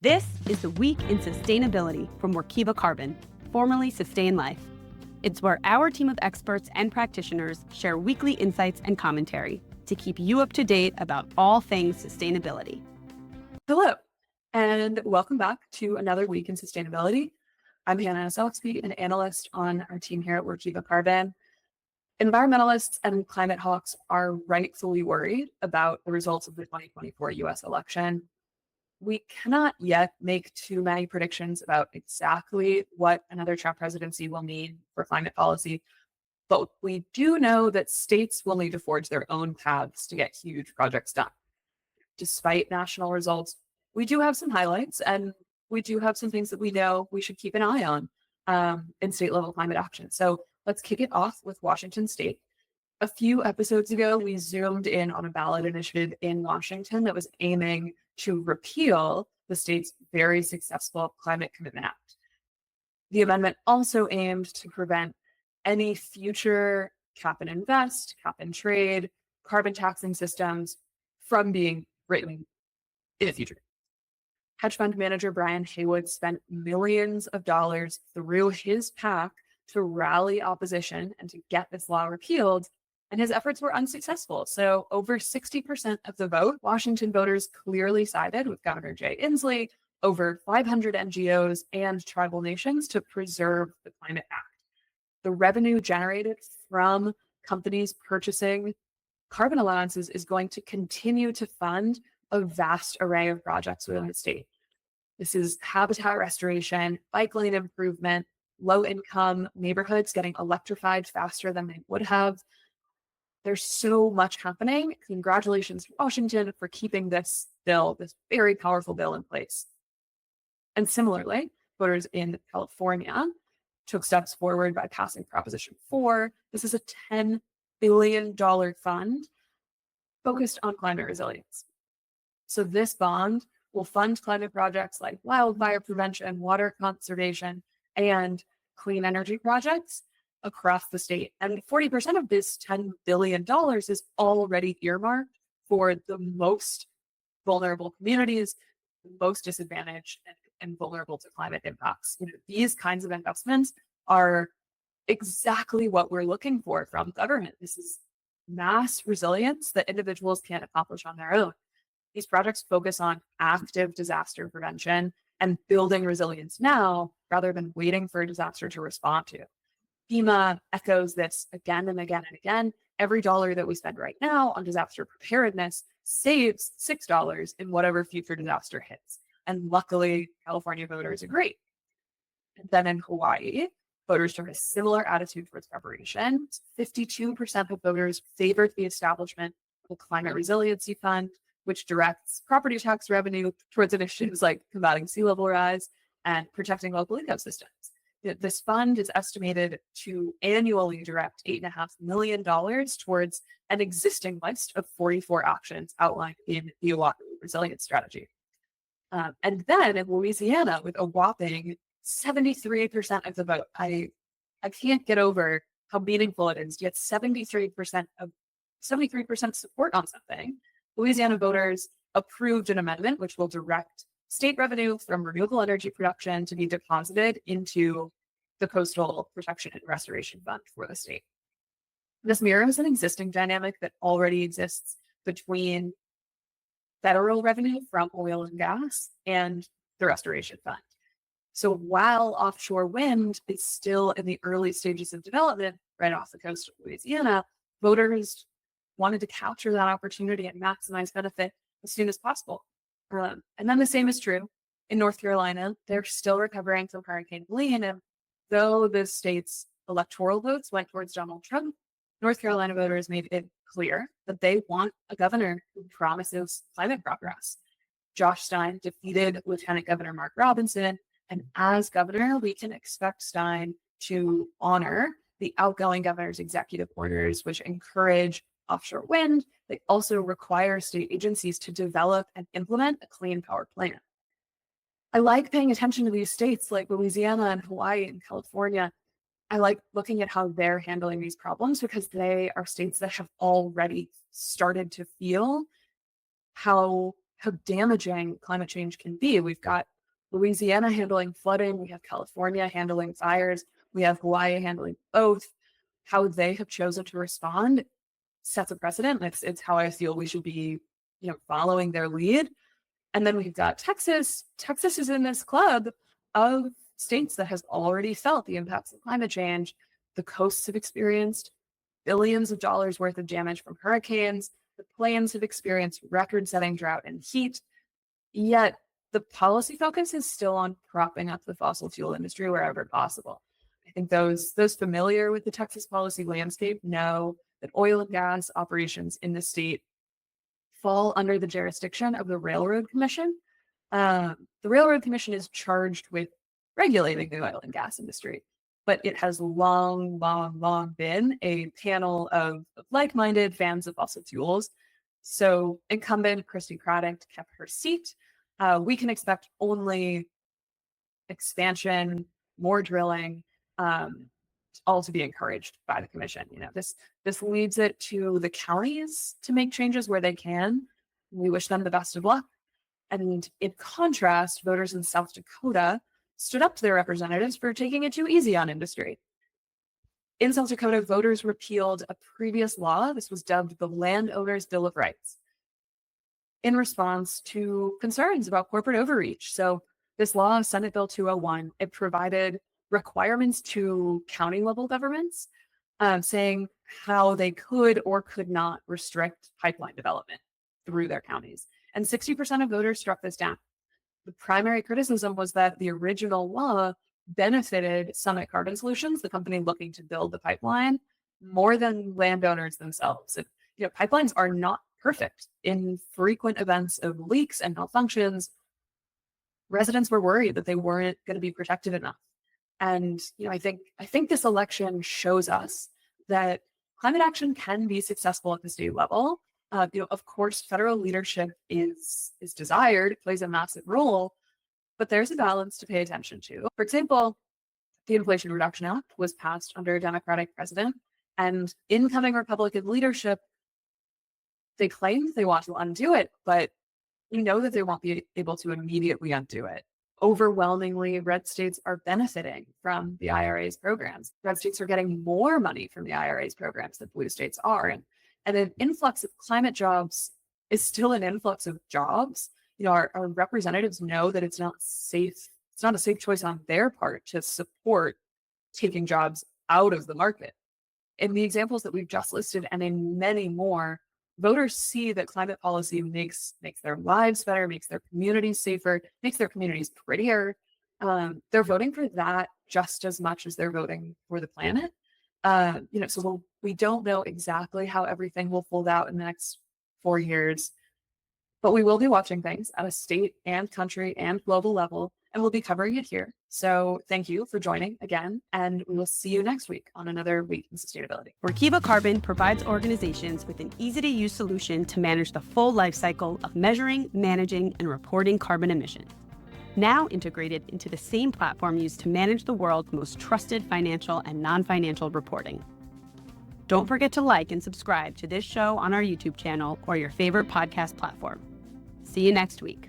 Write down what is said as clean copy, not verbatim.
This is the Week in Sustainability from Workiva Carbon, formerly Sustain Life. It's where our team of experts and practitioners share weekly insights and commentary to keep you up to date about all things sustainability. Hello, and welcome back to another week in sustainability. I'm Hannah Selksby, an analyst on our team here at Workiva Carbon. Environmentalists and climate hawks are rightfully worried about the results of the 2024 US election. We cannot yet make too many predictions about exactly what another Trump presidency will mean for climate policy, but we do know that states will need to forge their own paths to get huge projects done. Despite national results, we do have some highlights, and we do have some things that we know we should keep an eye on in state level climate action. So let's kick it off with Washington State. A few episodes ago, we zoomed in on a ballot initiative in Washington that was aiming to repeal the state's very successful Climate Commitment Act. The amendment also aimed to prevent any future cap and invest, cap and trade, carbon taxing systems from being written in the future. Hedge fund manager Brian Haywood spent millions of dollars through his PAC to rally opposition and to get this law repealed, and his efforts were unsuccessful. So over 60% of the vote, Washington voters clearly sided with Governor Jay Inslee, over 500 NGOs and tribal nations to preserve the Climate Act. The revenue generated from companies purchasing carbon allowances is going to continue to fund a vast array of projects within the state. This is habitat restoration, bike lane improvement, low-income neighborhoods getting electrified faster than they would have. There's so much happening. Congratulations to Washington for keeping this bill, this very powerful bill, in place. And similarly, voters in California took steps forward by passing Proposition 4. This is a $10 billion fund focused on climate resilience. So this bond will fund climate projects like wildfire prevention, water conservation, and clean energy projects across the state. And 40% of this $10 billion is already earmarked for the most vulnerable communities, the most disadvantaged and vulnerable to climate impacts. These kinds of investments are exactly what we're looking for from government. This is mass resilience that individuals can't accomplish on their own. These projects focus on active disaster prevention and building resilience now rather than waiting for a disaster to respond to. FEMA echoes this again and again and again. Every dollar that we spend right now on disaster preparedness saves $6 in whatever future disaster hits. And luckily, California voters agree. And then in Hawaii, voters took a similar attitude towards preparation. 52% of voters favored the establishment of a Climate Resiliency Fund, which directs property tax revenue towards initiatives like combating sea level rise and protecting local ecosystems. This fund is estimated to annually direct $8.5 million towards an existing list of 44 actions outlined in the Oahu Resilience Strategy. And then in Louisiana, with a whopping 73% of the vote, I can't get over how meaningful it is to get 73% support on something. Louisiana voters approved an amendment which will direct state revenue from renewable energy production to be deposited into the Coastal Protection and Restoration Fund for the state. This mirrors an existing dynamic that already exists between federal revenue from oil and gas and the Restoration Fund. So while offshore wind is still in the early stages of development right off the coast of Louisiana, voters wanted to capture that opportunity and maximize benefit as soon as possible. And then the same is true in North Carolina. They're still recovering from Hurricane Helene. And though the state's electoral votes went towards Donald Trump, North Carolina voters made it clear that they want a governor who promises climate progress. Josh Stein defeated Lieutenant Governor Mark Robinson. And as governor, we can expect Stein to honor the outgoing governor's executive orders, which encourage offshore wind. They also require state agencies to develop and implement a clean power plan. I like paying attention to these states like Louisiana and Hawaii and California. I like looking at how they're handling these problems because they are states that have already started to feel how how damaging climate change can be. We've got Louisiana handling flooding, we have California handling fires, we have Hawaii handling both. How they have chosen to respond sets a precedent. It's how I feel we should be, following their lead. And then we've got Texas. Texas is in this club of states that has already felt the impacts of climate change. The coasts have experienced billions of dollars worth of damage from hurricanes. The plains have experienced record-setting drought and heat. Yet the policy focus is still on propping up the fossil fuel industry wherever possible. I think those familiar with the Texas policy landscape know that oil and gas operations in the state fall under the jurisdiction of the Railroad Commission. The Railroad Commission is charged with regulating the oil and gas industry, but it has long been a panel of like-minded fans of fossil fuels. So incumbent Christy Craddock kept her seat. We can expect only expansion, more drilling, all to be encouraged by the commission. This leads it to the counties to make changes where they can. We wish them the best of luck. And in contrast, voters in South Dakota stood up to their representatives for taking it too easy on industry. In South Dakota, voters repealed a previous law. This was dubbed the Landowner's Bill of Rights in response to concerns about corporate overreach. So this law, Senate Bill 201, it provided requirements to county level governments saying how they could or could not restrict pipeline development through their counties. And 60% of voters struck this down. The primary criticism was that the original law benefited Summit Carbon Solutions, the company looking to build the pipeline, more than landowners themselves. And, pipelines are not perfect. In frequent events of leaks and malfunctions, residents were worried that they weren't going to be protected enough. And I think this election shows us that climate action can be successful at the state level. Of course, federal leadership is desired, plays a massive role, but there's a balance to pay attention to. For example, the Inflation Reduction Act was passed under a Democratic president, and incoming Republican leadership, they claim they want to undo it, but we know that they won't be able to immediately undo it. Overwhelmingly, red states are benefiting from the IRA's programs. Red states are getting more money from the IRA's programs than blue states are. And an influx of climate jobs is still an influx of jobs. Our representatives know that it's not safe. It's not a safe choice on their part to support taking jobs out of the market. In the examples that we've just listed, and in many more, voters see that climate policy makes their lives better, makes their communities safer, makes their communities prettier. They're voting for that just as much as they're voting for the planet. So we don't know exactly how everything will fold out in the next 4 years, but we will be watching things at a state and country and global level, and we'll be covering it here. So thank you for joining again, and we will see you next week on another Week in Sustainability. Workiva Carbon provides organizations with an easy-to-use solution to manage the full life cycle of measuring, managing, and reporting carbon emissions. Now integrated into the same platform used to manage the world's most trusted financial and non-financial reporting. Don't forget to like and subscribe to this show on our YouTube channel or your favorite podcast platform. See you next week.